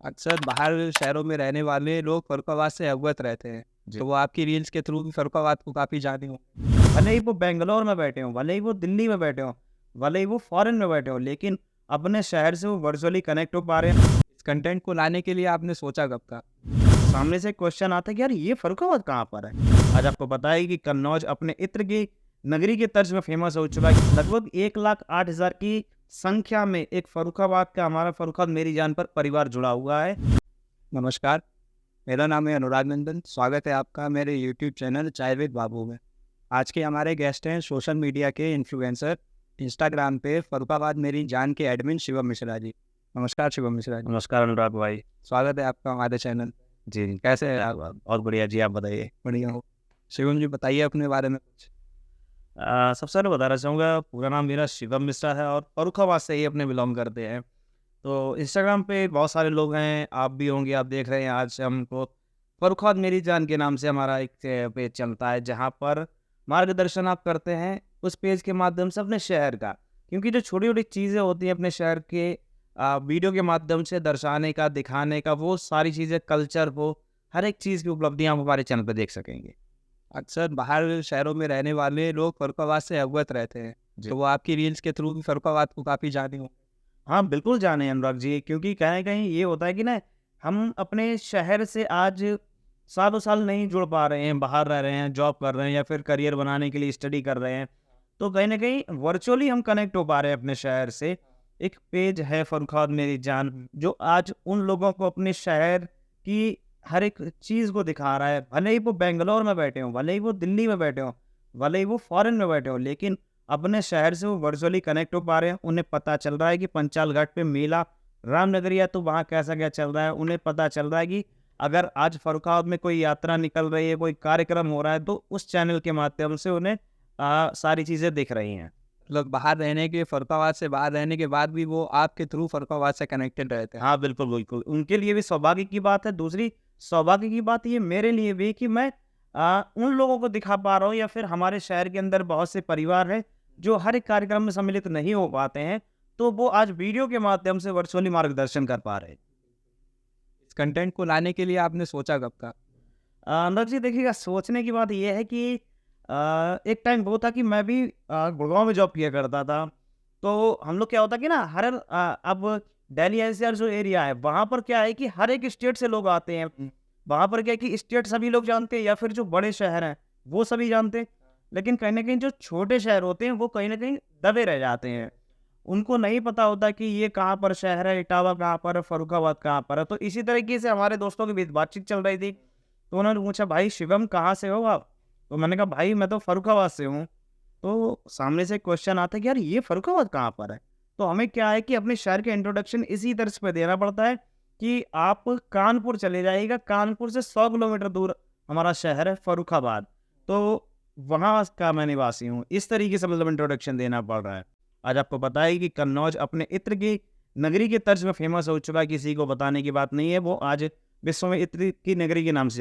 अक्सर बाहर शहरों में रहने वाले लोग फर्रुखाबाद से अवगत रहते हैं, जी। तो वो आपकी रील्स के थ्रू भी फर्रुखाबाद को काफ़ी जाने हों। भले ही वो बैंगलोर में बैठे हों, भले ही वो दिल्ली में बैठे हों, भले ही वो फ़ॉरेन में बैठे हों, लेकिन अपने शहर से वो वर्चुअली कनेक्ट हो पा रहे हैं। इस कंटेंट को लाने के लिए आपने सोचा कब था? सामने से क्वेश्चन आता है कि यार ये फर्रुखाबाद कहाँ पर है? आज आपको पता है कि कन्नौज अपने इत्र की नगरी के तर्ज में फ़ेमस हो चुका है। लगभग 1,08,000 की संख्या में एक फर्रुखाबाद का हमारा फर्रुखाबाद मेरी जान पर परिवार जुड़ा हुआ है। नमस्कार, मेरा नाम है अनुराग नंदन। स्वागत है आपका मेरे यूट्यूब चैनल चाय विद बाबू में। आज के हमारे गेस्ट हैं सोशल मीडिया के इन्फ्लुएंसर, इंस्टाग्राम पे फर्रुखाबाद मेरी जान के एडमिन शिवम मिश्रा जी। नमस्कार शिवम मिश्रा जी, नमस्कार अनुराग भाई। स्वागत है आपका हमारे चैनल। जी, कैसे हैं आप? बहुत बढ़िया जी, आप बताइए? बढ़िया हो। शिवम जी बताइए अपने बारे में कुछ। सबसे पहले बताना चाहूँगा पूरा नाम मेरा शिवम मिश्रा है और फर्रुखाबाद से ही अपने बिलॉन्ग करते हैं। तो इंस्टाग्राम पे बहुत सारे लोग हैं, आप भी होंगे, आप देख रहे हैं आज हमको फर्रुखाबाद मेरी जान के नाम से हमारा एक पेज चलता है, जहाँ पर मार्गदर्शन आप करते हैं उस पेज के माध्यम से अपने शहर का। क्योंकि जो छोटी-छोटी चीज़ें होती हैं अपने शहर के वीडियो के माध्यम से दर्शाने का, दिखाने का, वो सारी चीज़ें कल्चर हो, हर एक चीज़ की उपलब्धियाँ आप हमारे चैनल पे देख सकेंगे। अक्सर बाहर शहरों में रहने वाले लोग फर्रुखाबाद से अवगत रहते हैं, जी। तो वो आपकी रील्स के थ्रू भी फर्रुखाबाद को काफ़ी जाने हों। हाँ, बिल्कुल जाने अनुराग जी, क्योंकि कहीं न कहीं ये होता है कि ना हम अपने शहर से आज सालों-साल नहीं जुड़ पा रहे हैं, बाहर रह रहे हैं, जॉब कर रहे हैं या फिर करियर बनाने के लिए स्टडी कर रहे हैं। तो कहीं न कहीं वर्चुअली हम कनेक्ट हो पा रहे हैं अपने शहर से। एक पेज है फर्रुखाबाद मेरी जान, जो आज उन लोगों को अपने शहर की हर एक चीज़ को दिखा रहा है। भले ही वो बैंगलोर में बैठे हों, भले ही वो दिल्ली में बैठे हों, भले ही वो फ़ॉरेन में बैठे हों, लेकिन अपने शहर से वो वर्चुअली कनेक्ट हो पा रहे हैं। उन्हें पता चल रहा है कि पंचाल घाट पे मेला रामनगरिया तो वहाँ कैसा क्या चल रहा है। उन्हें पता चल रहा है कि अगर आज फर्रुखाबाद में कोई यात्रा निकल रही है, कोई कार्यक्रम हो रहा है, तो उस चैनल के माध्यम से उन्हें सारी चीज़ें दिख रही हैं। लोग बाहर रहने के फर्रुखाबाद से बाहर रहने के बाद भी वो आपके थ्रू फर्रुखाबाद से कनेक्टेड रहते हैं। हाँ, बिल्कुल, बिल्कुल। उनके लिए भी सौभाग्य की बात है। दूसरी सौभाग्य की बात ये मेरे लिए भी कि मैं उन लोगों को दिखा पा रहा हूँ या फिर हमारे शहर के अंदर बहुत से परिवार हैं, जो हर एक कार्यक्रम में सम्मिलित नहीं हो पाते हैं, तो वो आज वीडियो के माध्यम से वर्चुअली मार्गदर्शन कर पा रहे हैं। इस कंटेंट को लाने के लिए आपने सोचा कब था? अंदर जी देखिएगा, सोचने की बात ये है कि एक टाइम वो था कि मैं भी गुड़गाँव में जॉब किया करता था। तो हम लोग क्या होता है कि ना अब दिल्ली एनसीआर जो एरिया है, वहाँ पर क्या है कि हर एक स्टेट से लोग आते हैं। वहाँ पर क्या है कि स्टेट सभी लोग जानते हैं या फिर जो बड़े शहर हैं, वो सभी जानते हैं। लेकिन कहीं न कहीं जो छोटे शहर होते हैं, वो कहीं न कहीं दबे रह जाते हैं। उनको नहीं पता होता कि ये कहाँ पर शहर है, इटावा कहाँ पर है, फर्रुखाबाद कहाँ पर है। तो इसी तरीके से हमारे दोस्तों के बीच बातचीत चल रही थी। तो उन्होंने पूछा, भाई शिवम कहाँ से हो आप? तो मैंने कहा भाई मैं तो फर्रुखाबाद से हूँ। तो सामने से क्वेश्चन आता है कि यार ये फर्रुखाबाद कहाँ पर है? तो हमें क्या है कि अपने शहर के इंट्रोडक्शन इसी तर्ज पे देना पड़ता है कि आप कानपुर चले जाइएगा, कानपुर से 100 किलोमीटर दूर हमारा शहर है फर्रुखाबाद। तो वहाँ का मैं निवासी हूँ। इस तरीके से मतलब इंट्रोडक्शन देना पड़ रहा है। आज आपको पता है कि कन्नौज अपने इत्र की नगरी के तर्ज में फ़ेमस हो चुका है, किसी को बताने की बात नहीं है। वो आज विश्व में इत्र की नगरी के नाम से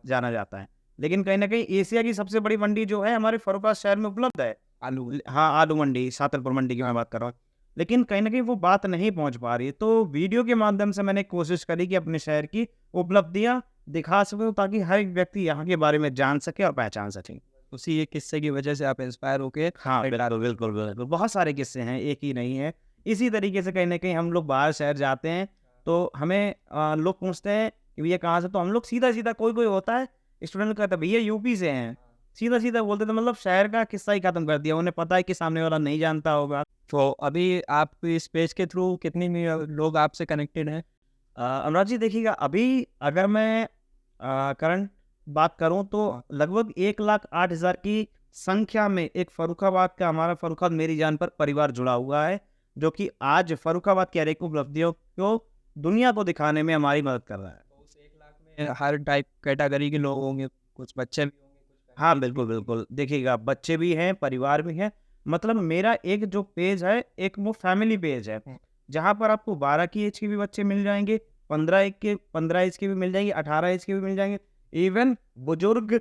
जाना जाता है। लेकिन कहीं न कहीं एशिया की सबसे बड़ी मंडी जो है हमारे फर्रुखाबाद शहर में उपलब्ध है। आलू। हाँ, आलू मंडी, सातलपुर मंडी की मैं बात कर रहा हूँ। लेकिन कहीं न कहीं वो बात नहीं पहुँच पा रही है। तो वीडियो के माध्यम से मैंने कोशिश करी कि अपने शहर की उपलब्धियाँ दिखा सकूँ, ताकि हर एक व्यक्ति यहाँ के बारे में जान सके और पहचान सके। उसी एक किस्से की वजह से आप इंस्पायर होके हाँ, बिल्कुल, बिल्कुल, बिल्कुल। बहुत सारे किस्से हैं, एक ही नहीं है। इसी तरीके से कहीं न कहीं हम लोग बाहर शहर जाते हैं, तो हमें लोग पूछते हैं कि भैया कहाँ से? तो हम लोग सीधा-सीधा, कोई-कोई होता है, स्टूडेंट कहता है भैया यूपी से हैं। सीधा-सीधा बोलते थे, मतलब शहर का किस्सा ही खत्म कर दिया। उन्हें पता है कि सामने वाला नहीं जानता होगा। तो अभी आप इस पेज के थ्रू कितनी लोग आपसे कनेक्टेड हैं? अनुराग जी देखिएगा, अभी अगर मैं करंट बात करूँ तो लगभग 1,08,000 की संख्या में एक फर्रुखाबाद का हमारा फर्रुखाबाद मेरी जान पर परिवार जुड़ा हुआ है, जो कि आज फर्रुखाबाद की हर एक उपलब्धियों को दुनिया को दिखाने में हमारी मदद कर रहा है। तो उस 1 लाख में हर टाइप कैटेगरी के लोग होंगे, कुछ बच्चे भी होंगे, कुछ हाँ, बिल्कुल, बिल्कुल। देखिएगा, बच्चे भी हैं, परिवार भी हैं। मतलब मेरा एक जो पेज है, एक वो फैमिली पेज है, हुँ। जहाँ पर आपको 12 की एज के भी बच्चे मिल जाएँगे, 15 एज के भी मिल जाएँगे, 18 एज के भी मिल जाएँगे। इवन बुजुर्ग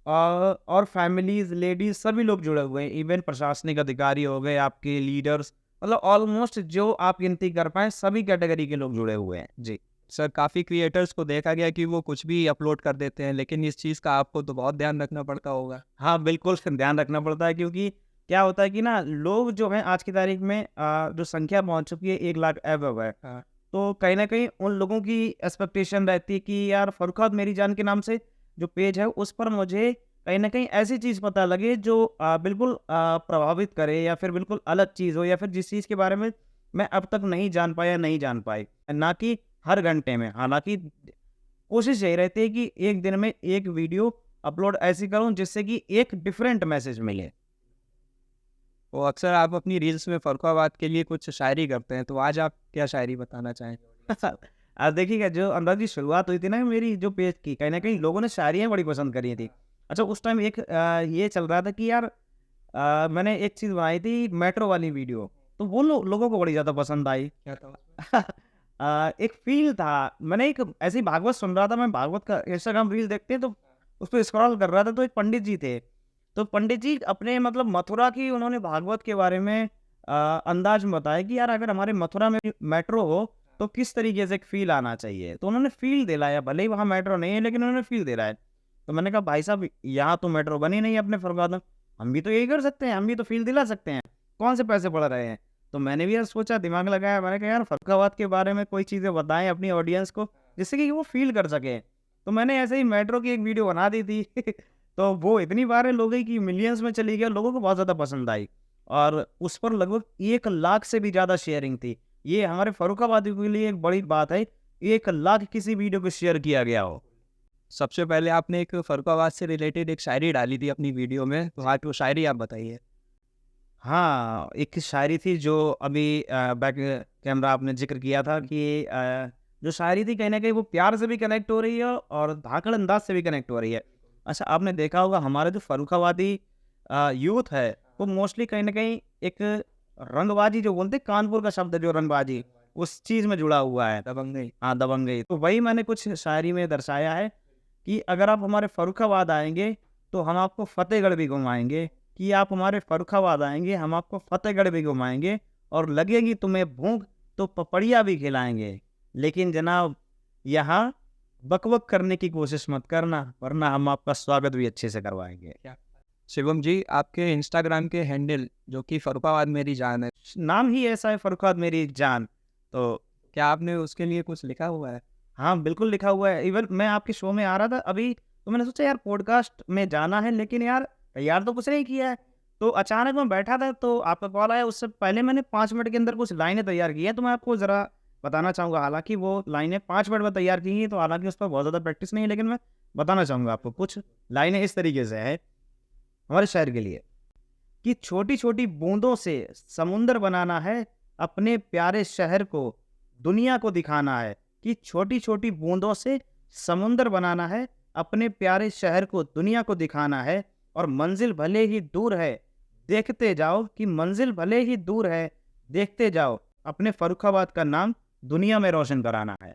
और फैमिलीज़, लेडीज़ सभी लोग जुड़े हुए हैं। इवन प्रशासनिक अधिकारी हो गए, आपके लीडर्स, मतलब ऑलमोस्ट जो आप गिनती कर पाएँ, सभी कैटेगरी के लोग जुड़े हुए हैं। जी। सर काफ़ी क्रिएटर्स को देखा गया कि वो कुछ भी अपलोड कर देते हैं, लेकिन इस चीज़ का आपको तो बहुत ध्यान रखना पड़ता होगा। हाँ, बिल्कुल ध्यान रखना पड़ता है, क्योंकि क्या होता है कि ना लोग जो हैं आज की तारीख में जो संख्या पहुँच चुकी है 1 लाख अबव है। हाँ। तो कहीं न कहीं उन लोगों की एक्सपेक्टेशन रहती है कि यार फर्रुखाबाद मेरी जान के नाम से जो पेज है उस पर मुझे कहीं न कहीं ऐसी चीज़ पता लगे जो बिल्कुल प्रभावित करे, या फिर बिल्कुल अलग चीज़ हो, या फिर जिस चीज़ के बारे में मैं अब तक नहीं जान पाया, नहीं जान पाई। ना कि हर घंटे में। हालाँकि कोशिश यही रहती है कि एक दिन में एक वीडियो अपलोड ऐसी करूँ जिससे कि एक डिफरेंट मैसेज मिले। वो अक्सर आप अपनी रील्स में फर्रुखाबाद के लिए कुछ शायरी करते हैं, तो आज आप क्या शायरी बताना चाहेंगे? देखिएगा, जो अनुराग जी शुरुआत हुई थी ना मेरी जो पेज की, कहीं न कहीं लोगों ने शायरियाँ बड़ी पसंद करी थी। अच्छा, उस टाइम एक ये चल रहा था कि यार मैंने एक चीज़ बनाई थी मेट्रो वाली वीडियो, तो वो लोगों को बड़ी ज़्यादा पसंद आई। क्या था उसमें? एक फ़ील था, मैंने एक ऐसे ही भागवत सुन रहा था, मैं भागवत का इंस्टाग्राम रील देखते हैं तो उस पे स्क्रॉल कर रहा था, तो एक पंडित जी थे। तो पंडित जी अपने मतलब मथुरा की उन्होंने भागवत के बारे में अंदाज में बताया कि यार अगर हमारे मथुरा में भी मेट्रो हो तो किस तरीके से एक फ़ील आना चाहिए। तो उन्होंने फ़ील दिलाया, भले ही वहाँ मेट्रो नहीं है लेकिन उन्होंने फ़ील दिलाया। तो मैंने कहा भाई साहब, यहाँ तो मेट्रो बनी नहीं है अपने फर्रुखाबाद में, हम भी तो यही कर सकते हैं, हम भी तो फ़ील दिला सकते हैं। कौन से पैसे पड़ रहे हैं? तो मैंने भी यार सोचा, दिमाग लगाया, मैंने कहा यार फर्रुखाबाद के बारे में कोई चीज़ें बताएँ अपनी ऑडियंस को, जिससे कि वो फ़ील कर सकें। तो मैंने ऐसे ही मेट्रो की एक वीडियो बना दी थी। तो वो इतनी वायरल हो गई कि मिलियंस में चली गई, लोगों को बहुत ज़्यादा पसंद आई, और उस पर लगभग 1 लाख से भी ज़्यादा शेयरिंग थी। ये हमारे फर्रुखाबादियों के लिए एक बड़ी बात है, 1 लाख किसी वीडियो को शेयर किया गया हो। सबसे पहले आपने एक फर्रुखाबाद से रिलेटेड एक शायरी डाली थी अपनी वीडियो में, तो आज वो शायरी आप बताइए। हाँ, एक शायरी थी जो अभी बैक कैमरा आपने ज़िक्र किया था कि जो शायरी थी कहीं न कहीं वो प्यार से भी कनेक्ट हो रही है और धाकड़ अंदाज़ से भी कनेक्ट हो रही है। अच्छा, आपने देखा होगा हमारा जो फर्रुखाबादी यूथ है, वो मोस्टली कहीं न कहीं एक रंगबाज़ी जो बोलते हैं, कानपुर का शब्द है जो रंगबाज़ी, उस चीज़ में जुड़ा हुआ है। दबंगई। हाँ, दबंगई। तो वही मैंने कुछ शायरी में दर्शाया है कि अगर आप हमारे फर्रुखाबाद आएँगे, तो हम आपको फ़तेहगढ़ भी घुमाएँगे, कि आप हमारे फर्रुखाबाद आएँगे, हम आपको फ़तेहगढ़ भी घुमाएँगे, और लगेगी तुम्हें भूख तो पपड़िया भी खिलाएँगे। लेकिन जनाब, यहाँ बक-बक करने की कोशिश मत करना, वरना हम आपका स्वागत भी अच्छे से करवाएँगे। शिवम जी, आपके इंस्टाग्राम के हैंडल जो कि फर्रुखाबाद मेरी जान है, नाम ही ऐसा है, फर्रुखाबाद मेरी जान। तो क्या आपने उसके लिए कुछ लिखा हुआ है? हाँ, बिल्कुल लिखा हुआ है। इवन मैं आपके शो में आ रहा था अभी, तो मैंने सोचा यार पॉडकास्ट में जाना है, लेकिन यार तैयार तो कुछ नहीं किया है। तो अचानक मैं बैठा था तो आपका कॉल आया, उससे पहले मैंने 5 मिनट के अंदर कुछ लाइनें तैयार की हैं, तो मैं आपको ज़रा बताना चाहूँगा। हालाँकि वो लाइनें 5 मिनट में तैयार की हैं, तो हालाँकि उस पर बहुत ज़्यादा प्रैक्टिस नहीं है, लेकिन मैं बताना चाहूँगा आपको। कुछ लाइनें इस तरीके से हैं हमारे शहर के लिए, कि छोटी-छोटी बूँदों से समुंदर बनाना है, अपने प्यारे शहर को दुनिया को दिखाना है। कि छोटी-छोटी बूँदों से समुंदर बनाना है, अपने प्यारे शहर को दुनिया को दिखाना है, और मंज़िल भले ही दूर है, देखते जाओ, कि मंज़िल भले ही दूर है, देखते जाओ, अपने फर्रुखाबाद का नाम दुनिया में रोशन कराना है।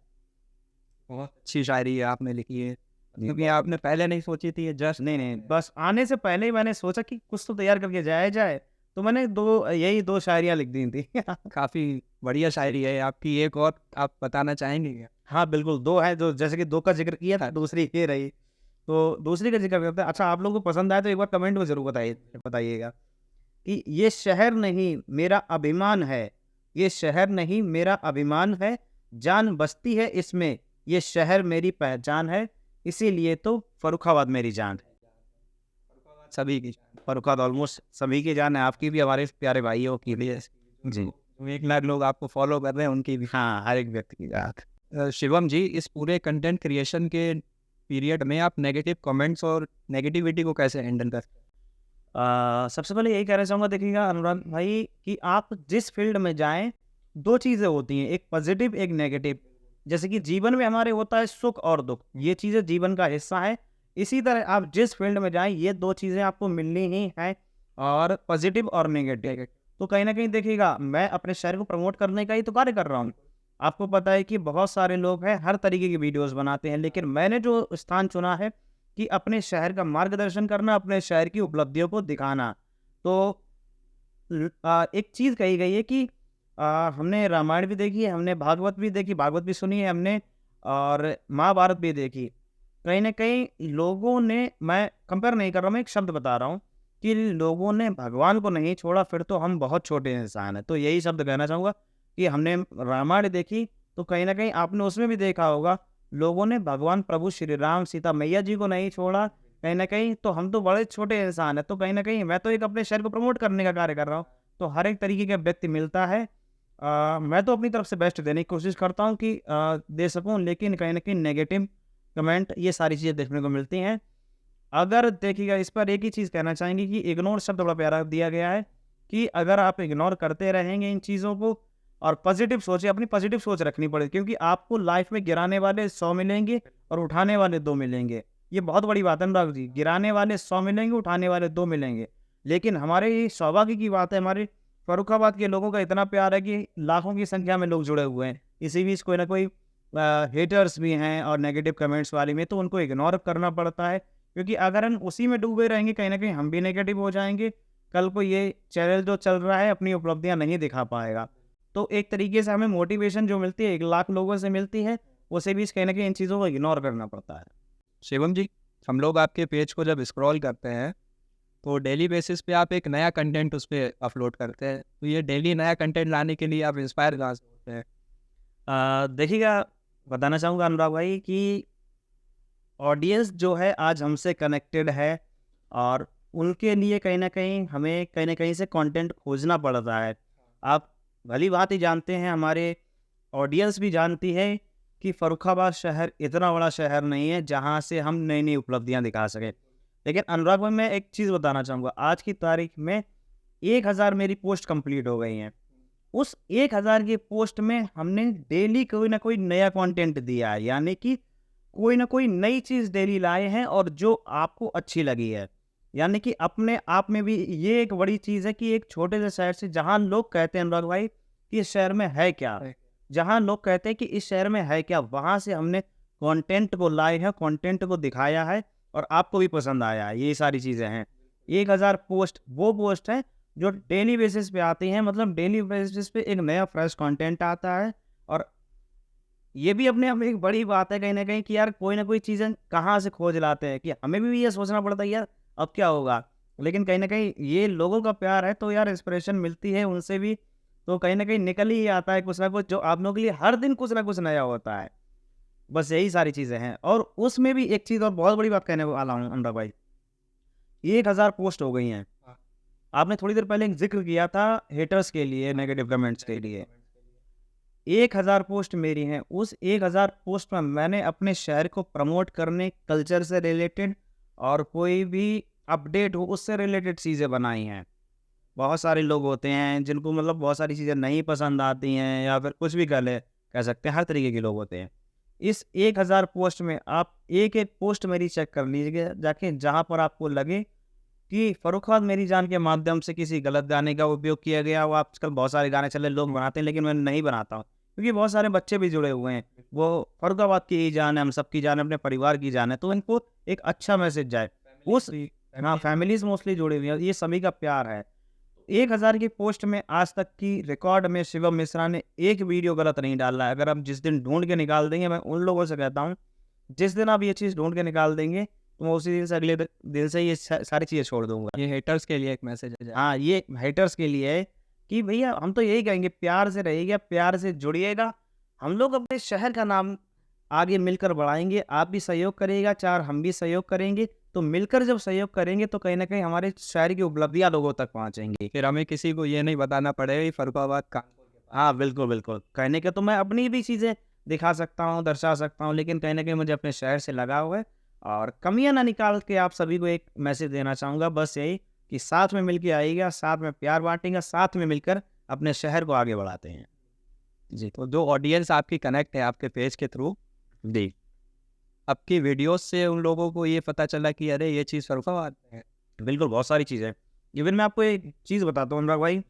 बहुत अच्छी शायरी है आपने लिखी है, क्योंकि आपने पहले नहीं सोची थी, ये जस्ट नहीं, नहीं, बस आने से पहले ही मैंने सोचा कि कुछ तो तैयार करके जाया जाए, तो मैंने 2 शायरियाँ लिख दी थी। काफ़ी बढ़िया शायरी है आपकी। एक और आप बताना चाहेंगे क्या? हाँ, बिल्कुल, 2 हैं, जो जैसे कि 2 का ज़िक्र किया था, दूसरी ये रही। तो दूसरी का ज़िक्र करते हैं। अच्छा, आप लोगों को पसंद आए तो एक बार कमेंट में ज़रूर बताइएगा कि ये शहर नहीं मेरा अभिमान है, ये शहर नहीं मेरा अभिमान है, जान बसती है इसमें, ये शहर मेरी पहचान है, इसीलिए तो फर्रुखाबाद मेरी जान है। सभी की। फर्रुखाबाद ऑलमोस्ट सभी की जान है, आपकी भी, हमारे प्यारे भाइयों की भी। जी। 1 लाख लोग आपको फॉलो कर रहे हैं, उनकी भी। हाँ, हर एक व्यक्ति की जान। शिवम जी, इस पूरे कंटेंट क्रिएशन के पीरियड में आप नेगेटिव कमेंट्स और नेगेटिविटी को कैसे हैंडल करते हैं? सबसे पहले यही कहना चाहूँगा, देखिएगा अनुराग भाई, कि आप जिस फील्ड में जाएँ, 2 चीज़ें होती हैं, एक पॉज़िटिव, एक नेगेटिव। जैसे कि जीवन में हमारे होता है सुख और दुःख, ये चीज़ें जीवन का हिस्सा है। इसी तरह आप जिस फील्ड में जाएँ, ये 2 चीज़ें आपको मिलनी ही हैं, और पॉज़िटिव और नेगेटिव। तो कहीं न कहीं देखिएगा, मैं अपने शहर को प्रमोट करने का ही तो कार्य कर रहा हूँ। आपको पता है कि बहुत सारे लोग हैं, हर तरीके की वीडियोज़ बनाते हैं, लेकिन मैंने जो स्थान चुना है कि अपने शहर का मार्गदर्शन करना, अपने शहर की उपलब्धियों को दिखाना। तो एक चीज़ कही गई है कि हमने रामायण भी देखी है, हमने भागवत भी देखी, भागवत भी सुनी है हमने, और महाभारत भी देखी। कहीं न कहीं लोगों ने, मैं कंपेयर नहीं कर रहा हूँ, मैं एक शब्द बता रहा हूँ कि लोगों ने भगवान को नहीं छोड़ा, फिर तो हम बहुत छोटे इंसान हैं। तो यही शब्द कहना चाहूँगा कि हमने रामायण देखी, तो कहीं न कहीं आपने उसमें भी देखा होगा, लोगों ने भगवान प्रभु श्री राम, सीता मैया जी को नहीं छोड़ा, कहीं न कहीं तो हम तो बड़े छोटे इंसान हैं। तो कहीं न कहीं मैं तो एक अपने शहर को प्रमोट करने का कार्य कर रहा हूँ। तो हर एक तरीके का व्यक्ति मिलता है। मैं तो अपनी तरफ से बेस्ट देने की कोशिश करता हूँ कि दे सकूँ, लेकिन कहीं न कहीं नेगेटिव कमेंट, ये सारी चीज़ें देखने को मिलती हैं। अगर देखिएगा, इस पर एक ही चीज़ कहना चाहेंगे कि इग्नोर शब्द बड़ा प्यारा दिया गया है कि अगर आप इग्नोर करते रहेंगे इन चीज़ों को और पॉजिटिव सोचिए, अपनी पॉजिटिव सोच रखनी पड़ेगी, क्योंकि आपको लाइफ में गिराने वाले 100 मिलेंगे और उठाने वाले 2 मिलेंगे। ये बहुत बड़ी बात है अनुराग जी, गिराने वाले 100 मिलेंगे, उठाने वाले 2 मिलेंगे। लेकिन हमारे ये सौभाग्य की बात है, हमारे फर्रुखाबाद के लोगों का इतना प्यार है कि लाखों की संख्या में लोग जुड़े हुए हैं। इसी बीच कोई ना कोई हेटर्स भी हैं और नेगेटिव कमेंट्स वाले में, तो उनको इग्नोर करना पड़ता है, क्योंकि अगर हम उसी में डूबे रहेंगे, कहीं न कहीं हम भी नेगेटिव हो जाएँगे। कल को ये चैनल जो चल रहा है अपनी उपलब्धियाँ नहीं दिखा पाएगा। तो एक तरीके से हमें मोटिवेशन जो मिलती है 1 लाख लोगों से मिलती है, उसे भी कहीं न कहीं इन चीज़ों को इग्नोर करना पड़ता है। शिवम जी, हम लोग आपके पेज को जब स्क्रॉल करते हैं तो डेली बेसिस पे आप एक नया कंटेंट उस पे अपलोड करते हैं। तो ये डेली नया कंटेंट लाने के लिए आप इंस्पायर कहाँ से होते हैं? देखिएगा, बताना चाहूँगा अनुराग भाई कि ऑडियंस जो है आज हमसे कनेक्टेड है और उनके लिए कहीं न कहीं हमें कहीं न कहीं से कंटेंट खोजना पड़ता है। आप भली-भाँति जानते हैं, हमारे ऑडियंस भी जानती है कि फर्रुखाबाद शहर इतना बड़ा शहर नहीं है जहाँ से हम नई-नई उपलब्धियाँ दिखा सकें। लेकिन अनुराग भाई, मैं एक चीज़ बताना चाहूँगा, आज की तारीख में 1000 मेरी पोस्ट कंप्लीट हो गई हैं। उस 1000 की पोस्ट में हमने डेली कोई ना कोई नया कंटेंट दिया है, यानी कि कोई ना कोई नई चीज़ डेली लाए हैं और जो आपको अच्छी लगी है। यानी कि अपने आप में भी ये एक बड़ी चीज़ है कि एक छोटे से शहर से, जहाँ लोग कहते हैं अनुराग भाई कि इस शहर में है क्या? जहाँ लोग कहते हैं कि इस शहर में है क्या? वहाँ से हमने कंटेंट को लाए हैं, कंटेंट को दिखाया है और आपको भी पसंद आया है। ये सारी चीज़ें हैं। 1000 पोस्ट वो पोस्ट है जो डेली बेसिस पे आती हैं, मतलब डेली बेसिस पे एक नया फ्रेश कंटेंट आता है। और ये भी अपने आप में एक बड़ी बात है कहीं न कहीं कि यार कोई ना कोई चीज़ें कहाँ से खोज लाते हैं, कि हमें भी ये सोचना पड़ता है यार अब क्या होगा? लेकिन कहीं न कहीं ये लोगों का प्यार है, तो यार इंस्पिरेशन मिलती है उनसे भी, तो कहीं न कहीं निकल ही आता है कुछ ना कुछ, जो आप लोगों के लिए हर दिन कुछ ना कुछ नया होता है। बस यही सारी चीज़ें हैं। और उसमें भी एक चीज़ और बहुत बड़ी बात कहने वाला हूँ अनुराग भाई, 1000 पोस्ट हो गई हैं। हाँ। आपने थोड़ी देर पहले एक ज़िक्र किया था हेटर्स के लिए, नेगेटिव कमेंट्स के लिए। 1000 पोस्ट मेरी हैं, उस 1000 पोस्ट में मैंने अपने शहर को प्रमोट करने, कल्चर से रिलेटेड और कोई भी अपडेट हो उससे रिलेटेड चीज़ें बनाई हैं। बहुत सारे लोग होते हैं जिनको मतलब बहुत सारी चीज़ें नहीं पसंद आती हैं, या फिर कुछ भी कह सकते हैं, हर तरीके के लोग होते हैं। इस 1000 पोस्ट में आप एक-एक पोस्ट मेरी चेक कर लीजिएगा जाके, जहाँ पर आपको लगे कि फर्रुखाबाद मेरी जान के माध्यम से किसी गलत गाने का उपयोग किया गया। वो आजकल बहुत सारे गाने चल रहे, लोग बनाते हैं, लेकिन मैं नहीं बनाता हूँ, क्योंकि बहुत सारे बच्चे भी जुड़े हुए हैं। वो फर्रुखाबाद की ही जान है, हम सबकी जान है, अपने परिवार की जान है, तो इनको एक अच्छा मैसेज जाए। उस हाँ, फैमिलीज़ मोस्टली जुड़ी हुई हैं, ये सभी का प्यार है। 1000 की पोस्ट में आज तक की रिकॉर्ड में शिवम मिश्रा ने एक वीडियो गलत नहीं डाला है। अगर आप जिस दिन ढूँढ के निकाल देंगे, मैं उन लोगों से कहता हूँ, जिस दिन आप ये चीज़ ढूँढ के निकाल देंगे, तो मैं उसी दिन से अगले द दिन से ये सारी चीज़ें छोड़ दूँगा। ये हेटर्स के लिए एक मैसेज है। हाँ, ये हेटर्स के लिए है कि भैया हम तो यही कहेंगे, प्यार से रहिएगा, प्यार से जुड़िएगा। हम लोग अपने शहर का नाम आगे मिलकर बढ़ाएँगे, आप भी सहयोग करिएगा, 4 हम भी सहयोग करेंगे, तो मिलकर जब सहयोग करेंगे तो कहीं न कहीं हमारे शहर की उपलब्धियाँ लोगों तक पहुँचेंगी। फिर हमें किसी को ये नहीं बताना पड़ेगा कि फर्रुखाबाद कानपुर के पास। हाँ, बिल्कुल, बिल्कुल। कहने के तो मैं अपनी भी चीज़ें दिखा सकता हूँ, दर्शा सकता हूँ, लेकिन कहीं न कहीं मुझे अपने शहर से लगाव है और कमियाँ ना निकाल के आप सभी को एक मैसेज देना चाहूँगा, बस यही कि साथ में मिल के आइएगा, साथ में प्यार बाँटेंगे, साथ में मिलकर अपने शहर को आगे बढ़ाते हैं। जी। तो जो ऑडियंस आपकी कनेक्ट है आपके पेज के थ्रू, जी। आपकी वीडियोस से उन लोगों को ये पता चला कि अरे ये चीज़ फर्रुखाबाद में है। बिल्कुल, बहुत सारी चीज़ें। इवन मैं आपको एक चीज़ बताता हूँ अनुराग भाई,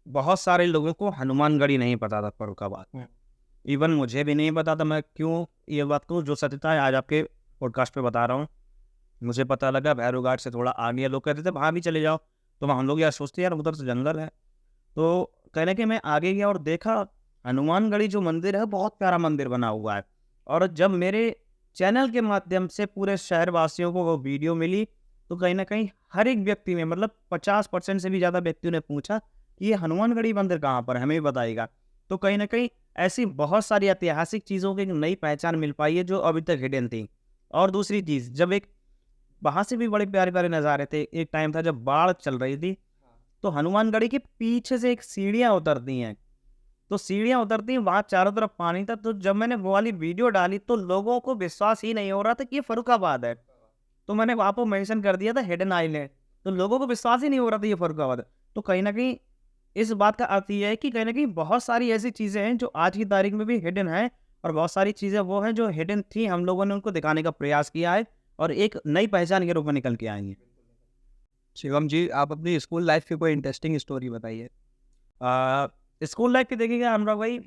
बहुत सारे लोगों को हनुमानगढ़ी नहीं पता था फर्रुखाबाद। इवन मुझे भी नहीं पता था। मैं क्यों ये बात कहूँ, जो सत्यता है आज आपके पॉडकास्ट पे बता रहा हूँ। मुझे पता लगा भैरू घाट से थोड़ा आगे, लोग कहते थे वहाँ भी चले जाओ, तो हम लोग यार सोचते यार उधर तो जंगल है। तो कहीं न कहीं मैं आगे गया और देखा, हनुमानगढ़ी जो मंदिर है बहुत प्यारा मंदिर बना हुआ है। और जब मेरे चैनल के माध्यम से पूरे शहरवासियों को वो वीडियो मिली, तो कहीं न कहीं हर एक व्यक्ति में मतलब 50% से भी ज़्यादा व्यक्तियों ने पूछा कि ये हनुमानगढ़ी मंदिर कहाँ पर है? हमें भी बताइएगा। तो कहीं न कहीं ऐसी बहुत सारी ऐतिहासिक चीज़ों की एक नई पहचान मिल पाई है जो अभी तक हिडन थी। और दूसरी चीज़, जब एक वहाँ से भी बड़े प्यारे-प्यारे नज़ारे थे। एक टाइम था जब बाढ़ चल रही थी, तो हनुमानगढ़ी के पीछे से एक सीढ़ियाँ उतरती हैं। तो सीढ़ियाँ उतरती हैं, वहाँ चारों तरफ पानी था। तो जब मैंने वो वाली वीडियो डाली तो लोगों को विश्वास ही नहीं हो रहा था कि ये फर्रुखाबाद है। तो मैंने वहाँ पे मेंशन कर दिया था हिडन आइलैंड, तो लोगों को विश्वास ही नहीं हो रहा था ये फर्रुखाबाद है। तो कहीं न कहीं इस बात का अर्थ ये है कि कहीं न कहीं बहुत सारी ऐसी चीज़ें हैं जो आज की तारीख में भी हिडन हैं, और बहुत सारी चीज़ें वो हैं जो हिडन थी, हम लोगों ने उनको दिखाने का प्रयास किया है और एक नई पहचान के रूप में निकल के आई हैं। शिवम जी, आप अपनी स्कूल लाइफ की कोई इंटरेस्टिंग स्टोरी बताइए। स्कूल लाइफ की देखिएगा अनुराग भाई,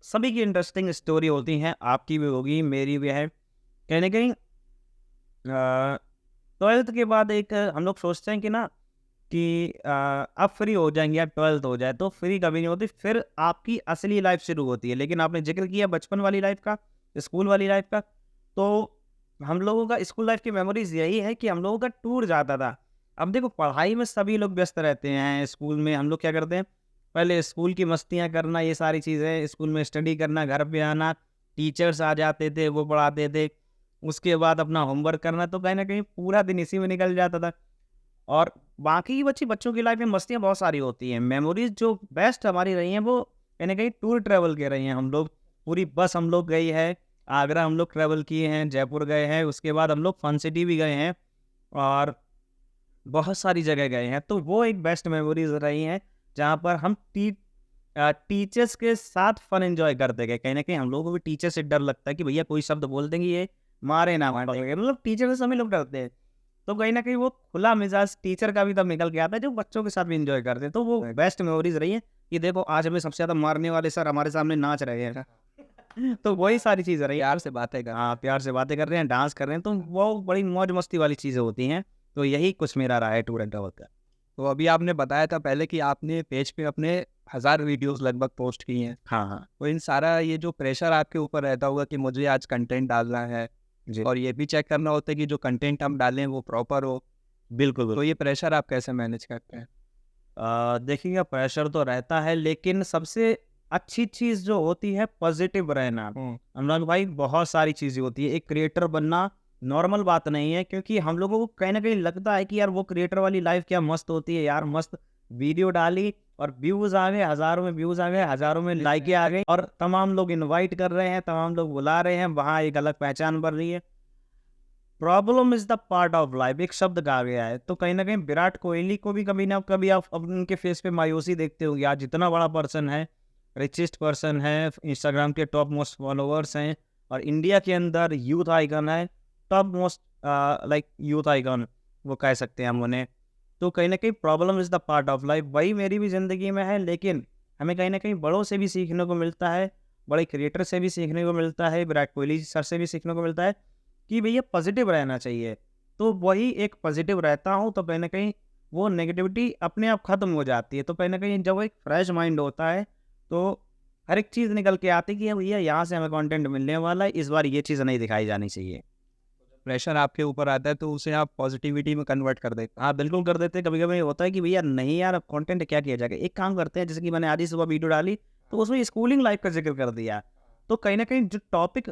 सभी की इंटरेस्टिंग स्टोरी होती हैं, आपकी भी होगी, मेरी भी है। कहीं न कहीं 12th के बाद एक हम लोग सोचते हैं कि ना कि अब फ्री हो जाएँगे या 12th हो जाए, तो फ्री कभी नहीं होती, फिर आपकी असली लाइफ़ शुरू होती है। लेकिन आपने ज़िक्र किया बचपन वाली लाइफ़ का, स्कूल वाली लाइफ़ का, तो हम लोगों का स्कूल लाइफ़ की मेमोरीज़ यही है कि हम लोगों का टूर जाता था। अब देखो पढ़ाई में सभी लोग व्यस्त रहते हैं, स्कूल में हम लोग क्या करते हैं, पहले स्कूल की मस्तियाँ करना, ये सारी चीज़ें, स्कूल में स्टडी करना, घर पे आना, टीचर्स आ जाते थे, वो पढ़ाते थे, उसके बाद अपना होमवर्क करना, तो कहीं न कहीं पूरा दिन इसी में निकल जाता था। और बाकी की बच्चों की लाइफ में मस्तियाँ बहुत सारी होती हैं। मेमोरीज़ जो बेस्ट हमारी रही हैं वो कहीं न कहीं टूर ट्रैवल के रही हैं। हम लोग पूरी बस हम लोग गई है, आगरा हम लोग ट्रैवल किए हैं, जयपुर गए हैं, उसके बाद हम लोग फन सिटी भी गए हैं और बहुत सारी जगह गए हैं। तो वो एक बेस्ट मेमोरीज़ रही हैं, जहाँ पर हम टीचर्स के साथ फन एन्जॉय करते गए। कहीं न कहीं हम लोगों को भी टीचर से डर लगता है कि भैया कोई शब्द बोल देंगे ये मारे ना मारेंगे, मतलब टीचर से सभी लोग डरते हैं। तो कहीं न कहीं वो खुला मिज़ाज टीचर का भी तब निकल के आता है, जो बच्चों के साथ भी एन्जॉय करते हैं। तो वो बेस्ट मेमोरीज़ रही हैं कि देखो आज हमें सबसे ज़्यादा मारने वाले सर हमारे सामने नाच रहे हैं। तो वही सारी चीज़ें रही। प्यार से बातें कर। हाँ, प्यार से बातें कर रहे हैं, डांस कर रहे हैं, तो वो बड़ी मौज-मस्ती वाली चीज़ें होती हैं। तो यही कुछ मेरा रहा है टूर एंड ट्रैवल का। तो अभी आपने बताया था पहले कि आपने पेज पे अपने 1000 वीडियोस लगभग पोस्ट की हैं। हाँ, हाँ। तो इन सारा ये जो प्रेशर आपके ऊपर रहता होगा कि मुझे आज कंटेंट डालना है जी। और ये भी चेक करना होता है कि जो कंटेंट हम डालें वो प्रॉपर हो। बिल्कुल, तो बिल्कुल। ये प्रेशर आप कैसे मैनेज करते हैं? देखिएगा प्रेशर तो रहता है, लेकिन सबसे अच्छी चीज़ जो होती है पॉजिटिव रहना। अनुराग भाई बहुत सारी चीज़ें होती है, एक क्रिएटर बनना नॉर्मल बात नहीं है, क्योंकि हम लोगों को कहीं न कहीं लगता है कि यार वो क्रिएटर वाली लाइफ़ क्या मस्त होती है यार, मस्त वीडियो डाली और व्यूज़ आ गए, हज़ारों में व्यूज़ आ गए, हज़ारों में लाइकें आ गई और तमाम लोग इनवाइट कर रहे हैं, तमाम लोग बुला रहे हैं, वहाँ एक अलग पहचान बन रही है। Problem is the part of life, एक शब्द कहा गया है। तो कहीं न कहीं विराट कोहली को भी कभी ना कभी आप अब उनके फेस पे मायूसी देखते होंगे। आज इतना बड़ा पर्सन है, रिचेस्ट पर्सन है, इंस्टाग्राम के टॉप मोस्ट फॉलोवर्स हैं और इंडिया के अंदर यूथ आइकन है, top most like youth icon वो कह सकते हैं हम उन्हें। तो कहीं न कहीं problem is the part of life, वही मेरी भी ज़िंदगी में है, लेकिन हमें कहीं न कहीं बड़ों से भी सीखने को मिलता है, बड़े क्रिएटर से भी सीखने को मिलता है, विराट कोहली सर से भी सीखने को मिलता है कि भैया पॉजिटिव रहना चाहिए। तो वही एक पॉजिटिव रहता हूँ, तो कहीं न कहीं वो नेगेटिविटी अपने आप ख़त्म हो जाती है। तो कहीं न कहीं जब एक फ्रेश माइंड होता है, तो हर एक चीज़ निकल के आती है कि भैया यहाँ से हमें कंटेंट मिलने वाला है, इस बार ये चीज़ नहीं दिखाई जानी चाहिए। प्रेशर आपके ऊपर आता है तो उसे आप पॉजिटिविटी में कन्वर्ट कर देते हाँ, बिल्कुल कर देते हैं। कभी-कभी होता है कि भैया नहीं यार, अब कंटेंट क्या किया जाएगा? एक काम करते हैं, जैसे कि मैंने आज ही सुबह वीडियो डाली, तो उसमें स्कूलिंग लाइफ़ का ज़िक्र कर दिया। तो कहीं न कहीं जो टॉपिक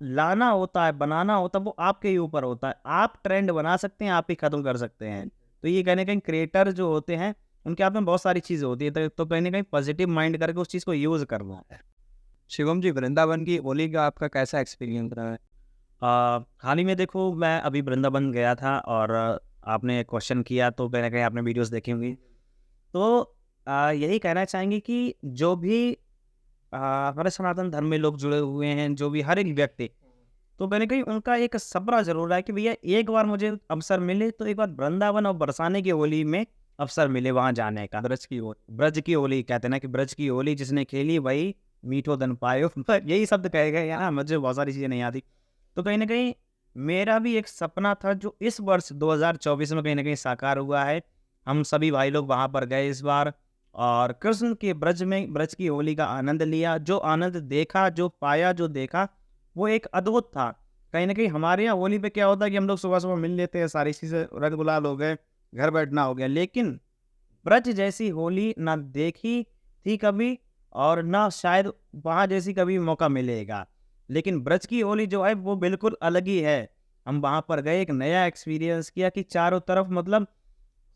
लाना होता है, बनाना होता है, वो आपके ही ऊपर होता है। आप ट्रेंड बना सकते हैं, आप ही ख़त्म कर सकते हैं। तो ये कहीं न कहीं क्रिएटर जो होते हैं, उनके हाथ में बहुत सारी चीज़ें होती है। तो कहीं न कहीं पॉजिटिव माइंड करके उस चीज़ को यूज़ करना है। शिवम जी, वृंदावन की होली का आपका कैसा एक्सपीरियंस रहा है? हाल ही में देखो मैं अभी वृंदावन गया था और आपने क्वेश्चन किया तो कहीं न कहीं आपने वीडियोज़ देखी होंगी। तो यही कहना चाहेंगे कि जो भी हमारे सनातन धर्म में लोग जुड़े हुए हैं, जो भी हर एक व्यक्ति, तो कहीं न कहीं उनका एक सपना ज़रूर है कि भैया एक बार मुझे अवसर मिले तो एक बार वृंदावन और बरसाने की होली में अवसर मिले वहाँ जाने का। ब्रज की होली। ब्रज की होली कहते हैं ना, कि ब्रज की होली जिसने खेली वही मीठो दन पायो यही शब्द कहे गए हैं। मुझे बहुत सारी चीज़ें नहीं आती। तो कहीं न कहीं मेरा भी एक सपना था जो इस वर्ष 2024 में कहीं न कहीं साकार हुआ है। हम सभी भाई लोग वहाँ पर गए इस बार और कृष्ण के ब्रज की होली का आनंद लिया। जो आनंद देखा, जो पाया, जो देखा, वो एक अद्भुत था। कहीं न कहीं हमारे यहाँ होली पे क्या होता है कि हम लोग सुबह-सुबह मिल लेते हैं, सारी चीज़ें रंग गुलाल हो गए, घर बैठना हो गया। लेकिन ब्रज जैसी होली ना देखी थी कभी और ना शायद वहाँ जैसी कभी मौका मिलेगा। लेकिन ब्रज की होली जो है वो बिल्कुल अलग ही है। हम वहाँ पर गए, एक नया एक्सपीरियंस किया कि चारों तरफ मतलब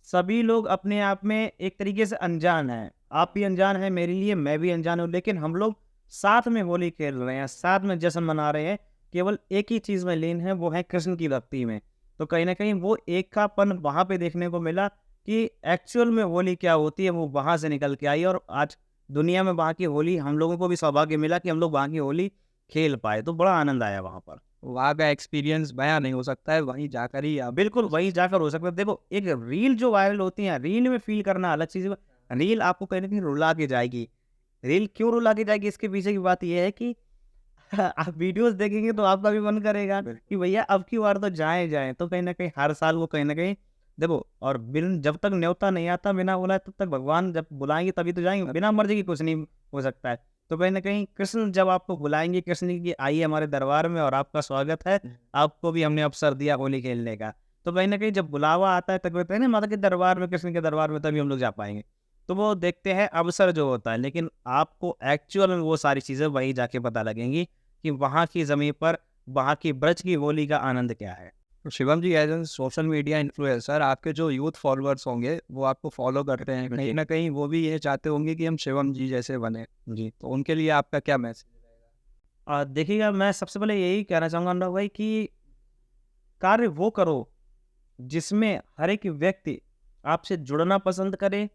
सभी लोग अपने आप में एक तरीके से अनजान हैं। आप भी अनजान हैं मेरे लिए, मैं भी अनजान हूँ, लेकिन हम लोग साथ में होली खेल रहे हैं, साथ में जश्न मना रहे हैं। केवल एक ही चीज़ में लीन है, वो है कृष्ण की भक्ति में। तो कहीं न कहीं वो एकापन वहाँ पे देखने को मिला कि एक्चुअल में होली क्या होती है, वो वहाँ से निकल के आई और आज दुनिया में वहाँ की होली हम लोगों को भी सौभाग्य मिला कि हम लोग वहाँ की होली खेल पाए। तो बड़ा आनंद आया वहाँ पर। वहाँ का एक्सपीरियंस बयाँ नहीं हो सकता है, वहीं जाकर ही आप बिल्कुल, वहीं जाकर हो सकता है। देखो, एक रील जो वायरल होती है, रील में फ़ील करना अलग चीज़ है। रील आपको कहीं न कहीं रुला के जाएगी। रील क्यों रुला के जाएगी, इसके पीछे की बात ये है कि आप वीडियोज़ देखेंगे तो आपका भी मन करेगा कि भैया अब की बार तो जाएँ। तो कहीं न कहीं हर साल वो कहीं न कहीं देखो और बिन जब तक न्योता नहीं आता बिना बुलाए तब तक भगवान जब बुलाएँगे तभी तो जाएँगे, बिना मर्ज़ी के कुछ नहीं हो सकता है। तो कहीं न कहीं कृष्ण जब आपको बुलाएँगे, कृष्ण जी की आइए हमारे दरबार में और आपका स्वागत है, आपको भी हमने अवसर दिया होली खेलने का। तो कहीं न कहीं जब बुलावा आता है तब कहते हैं ना माता के दरबार में, कृष्ण के दरबार में तभी हम लोग जा पाएँगे। तो वो देखते हैं अवसर जो होता है, लेकिन आपको एक्चुअल में वो सारी चीज़ें वहीं जाके पता लगेंगी कि वहाँ की ज़मीन पर, वहाँ की ब्रज की होली का आनंद क्या है। तो Shivam ji as an social media influencer आपके जो यूथ फॉलोअर्स होंगे वो आपको फॉलो करते हैं, कहीं ना कहीं वो भी ये चाहते होंगे कि हम शिवम जी जैसे बने। जी। तो उनके लिए आपका क्या मैसेज देखिएगा मैं सबसे पहले यही कहना चाहूँगा अनुराग भाई कि कार्य वो करो जिसमें हर एक व्यक्ति आपसे जुड़ना पसंद करे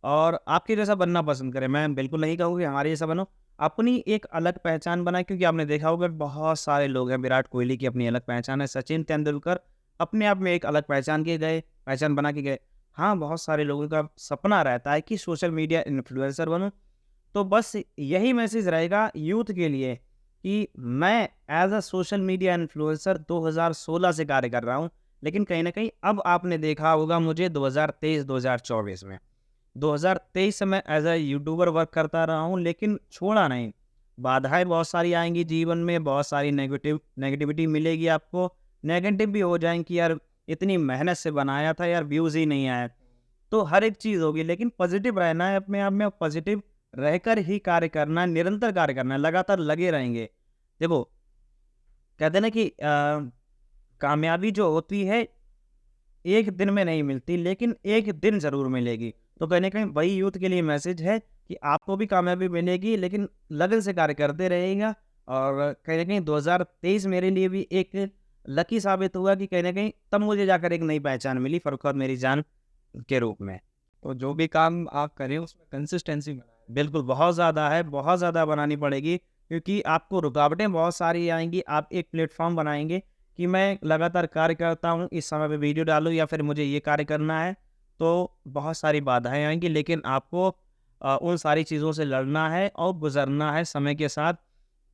और आपके जैसा बनना पसंद करे। मैं बिल्कुल नहीं कहूँगा कि हमारे जैसा बनो। अपनी एक अलग पहचान बनाए क्योंकि आपने देखा होगा बहुत सारे लोग हैं, विराट कोहली की अपनी अलग पहचान है, सचिन तेंदुलकर अपने आप में एक अलग पहचान बना के गए। हाँ, बहुत सारे लोगों का सपना रहता है कि सोशल मीडिया इन्फ्लुएंसर बनूँ। तो बस यही मैसेज रहेगा यूथ के लिए कि मैं as a social media influencer 2016 से कार्य कर रहा हूँ। लेकिन कहीं न कहीं अब आपने देखा होगा मुझे 2023-2024 में। 2023 से मैं एज़ अ यूट्यूबर वर्क करता रहा हूँ लेकिन छोड़ा नहीं। बाधाएँ बहुत सारी आएँगी जीवन में, बहुत सारी नेगेटिविटी मिलेगी आपको। नेगेटिव भी हो जाएँ कि यार इतनी मेहनत से बनाया था यार व्यूज़ ही नहीं आए। तो हर एक चीज़ होगी लेकिन पॉज़िटिव रहना है अपने आप में और पॉज़िटिव रहकर ही कार्य करना है, निरंतर कार्य करना है, लगातार लगे रहेंगे। देखो, कहते हैं ना कि कामयाबी जो होती है एक दिन में नहीं मिलती लेकिन एक दिन ज़रूर मिलेगी। तो कहीं न कहीं वही यूथ के लिए मैसेज है कि आपको भी कामयाबी मिलेगी लेकिन लगन से कार्य करते रहिएगा और कहीं न कहीं 2023 मेरे लिए भी एक लकी साबित हुआ कि कहीं न कहीं तब मुझे जाकर एक नई पहचान मिली फर्रुखाबाद मेरी जान के रूप में। तो जो भी काम आप करें उसमें कंसिस्टेंसी बनाए। बिल्कुल, बहुत ज़्यादा है, बहुत ज़्यादा बनानी पड़ेगी क्योंकि आपको रुकावटें बहुत सारी आएँगी। आप एक प्लेटफ़ॉर्म बनाएँगे कि मैं लगातार कार्य करता हूँ, इस समय पे वीडियो डालूँ या फिर मुझे ये कार्य करना है, तो बहुत सारी बाधाएँ आएँगी लेकिन आपको उन सारी चीज़ों से लड़ना है और गुज़रना है समय के साथ।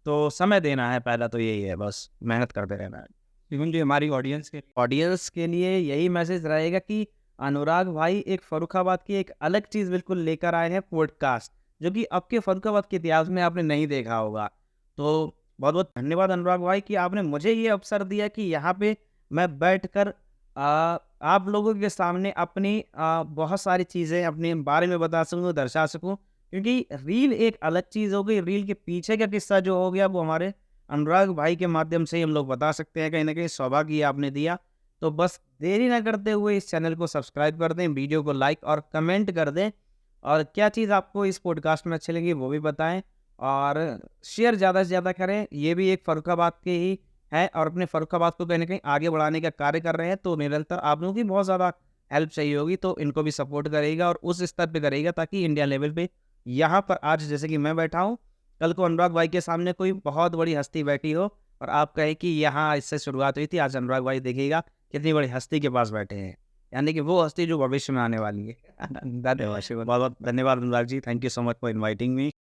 तो समय देना है पहला तो यही है बस, मेहनत करते रहना है। शिवम जी हमारी ऑडियंस के लिए ऑडियंस के लिए यही मैसेज रहेगा कि अनुराग भाई एक फर्रुखाबाद की एक अलग चीज़ बिल्कुल लेकर आए हैं पॉडकास्ट, जो कि अब के फर्रुखाबाद के इतिहास में आपने नहीं देखा होगा। तो बहुत-बहुत धन्यवाद अनुराग भाई कि आपने मुझे ये अवसर दिया कि यहाँ पे मैं बैठकर आप लोगों के सामने अपनी बहुत सारी चीज़ें अपने बारे में बता सकूँ, दर्शा सकूँ। क्योंकि रील एक अलग चीज़ हो गई, रील के पीछे का किस्सा जो हो गया वो हमारे अनुराग भाई के माध्यम से ही हम लोग बता सकते हैं। कहीं न कहीं सौभाग्य ये आपने दिया। तो बस देरी ना करते हुए इस चैनल को सब्सक्राइब कर दें, वीडियो को लाइक और कमेंट कर दें और क्या चीज़ आपको इस पॉडकास्ट में अच्छी लगी वो भी बताएँ और शेयर ज़्यादा से ज़्यादा करें। ये भी एक फर्रुखाबाद के ही हैं और अपने फर्रुखाबाद को कहीं न कहीं आगे बढ़ाने का कार्य कर रहे हैं, तो निरंतर आप लोगों की बहुत ज़्यादा हेल्प चाहिए होगी, तो इनको भी सपोर्ट करिएगा और उस स्तर पे करिएगा ताकि इंडिया लेवल पे यहाँ पर आज जैसे कि मैं बैठा हूँ, कल को अनुराग भाई के सामने कोई बहुत बड़ी हस्ती बैठी हो और आप कहें कि यहाँ इससे शुरुआत हुई थी, आज अनुराग भाई देखिएगा कितनी बड़ी हस्ती के पास बैठे हैं। यानी कि वो हस्ती जो भविष्य में आने वाली है। धन्यवाद शिवम। बहुत-बहुत धन्यवाद Anurag ji. Thank you so much for inviting me.